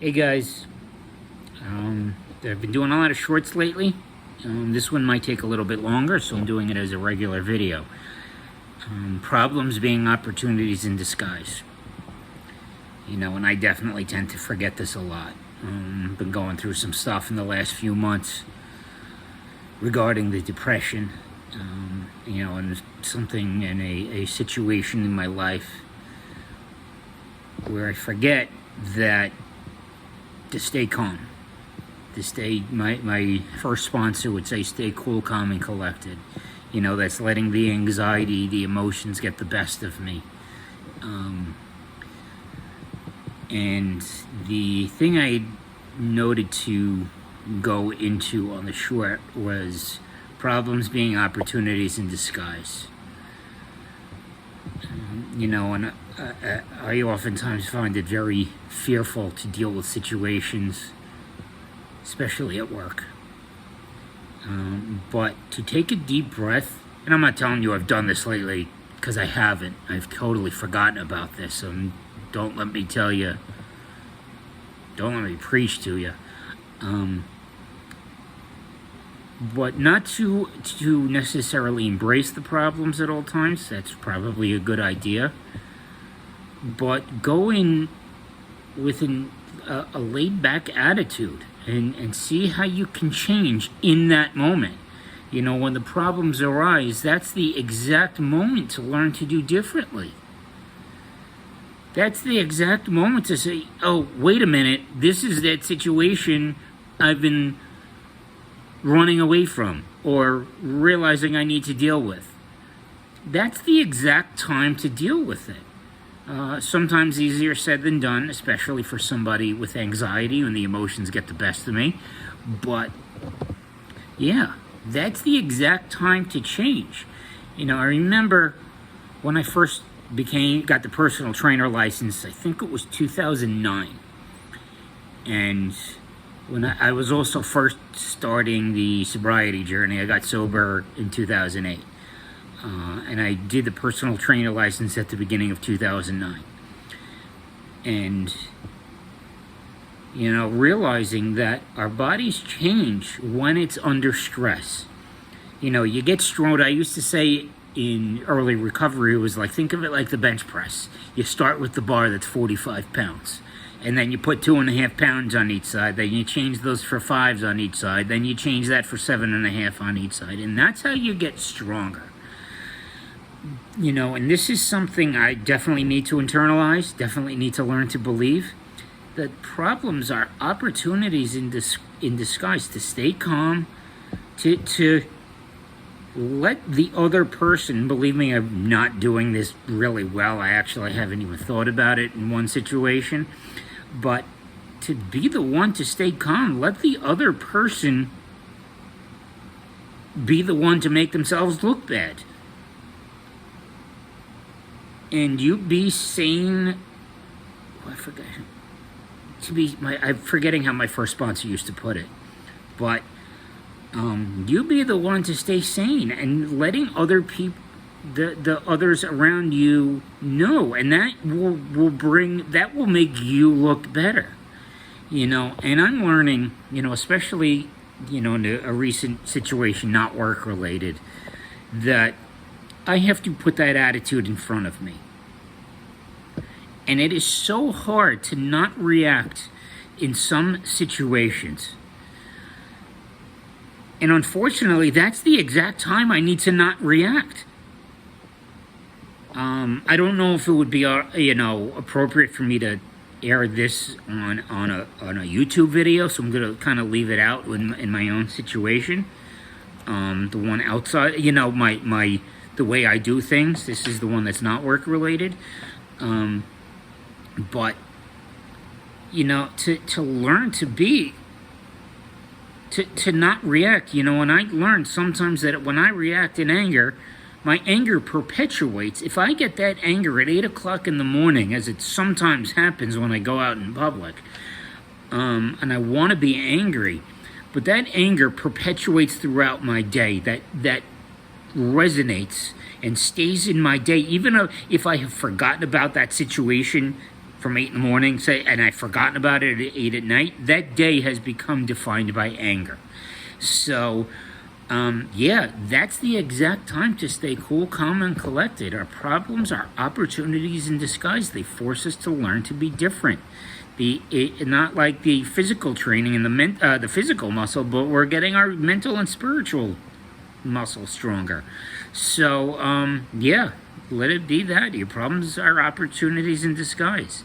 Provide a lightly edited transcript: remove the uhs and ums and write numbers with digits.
Hey guys, I've been doing a lot of shorts lately. This one might take a little bit longer, so I'm doing it as a regular video. Problems being opportunities in disguise. And I definitely tend to forget this a lot. Been going through some stuff in the last few months regarding the depression, and something in a situation in my life where I forget that to stay calm, my first sponsor would say stay cool, calm, and collected. That's letting the anxiety, the emotions get the best of me. And the thing I noted to go into on the short was problems being opportunities in disguise. And I oftentimes find it very fearful to deal with situations, especially at work. But to take a deep breath, and I'm not telling you I've done this lately, because I haven't. I've totally forgotten about this, and don't let me preach to you. But not to necessarily embrace the problems at all times. That's probably a good idea. But go in with a laid-back attitude and see how you can change in that moment. When the problems arise, that's the exact moment to learn to do differently. That's the exact moment to say, oh, wait a minute, this is that situation I've been running away from or realizing I need to deal with. That's the exact time to deal with it. Sometimes easier said than done, especially for somebody with anxiety when the emotions get the best of me. But yeah, that's the exact time to change. I remember when I first got the personal trainer license, I think it was 2009. And when I was also first starting the sobriety journey, I got sober in 2008. And I did the personal trainer license at the beginning of 2009. And, realizing that our bodies change when it's under stress. You get strong. I used to say in early recovery, it was like, think of it like the bench press. You start with the bar that's 45 pounds. And then you put 2.5 pounds on each side. Then you change those for 5s on each side. Then you change that for 7.5 on each side. And that's how you get stronger. And this is something I definitely need to internalize, definitely need to learn to believe, that problems are opportunities in disguise, to stay calm, to let the other person, believe me, I'm not doing this really well. I actually haven't even thought about it in one situation. But to be the one to stay calm, let the other person be the one to make themselves look bad. And you be sane. I forgot. I'm forgetting how my first sponsor used to put it. But you be the one to stay sane and letting other people, the others around you know, and that will make you look better. And I'm learning, especially, in a recent situation, not work related, that I have to put that attitude in front of me. And it is so hard to not react in some situations. And unfortunately, that's the exact time I need to not react. I don't know if it would be, appropriate for me to air this on a YouTube video, so I'm going to kind of leave it out in my own situation. The one outside, the way I do things, this is the one that's not work related. But, to learn to not react, and I learned sometimes that when I react in anger, my anger perpetuates. If I get that anger at 8 o'clock in the morning, as it sometimes happens when I go out in public, and I want to be angry, but that anger perpetuates throughout my day, that resonates and stays in my day, even if I have forgotten about that situation from 8 in the morning, say, and I've forgotten about it at 8 at night, that day has become defined by anger. So, yeah, that's the exact time to stay cool, calm, and collected. Our problems are opportunities in disguise. They force us to learn to be different. Not like the physical training and the physical muscle, but we're getting our mental and spiritual muscle stronger. So, yeah, let it be that. Your problems are opportunities in disguise.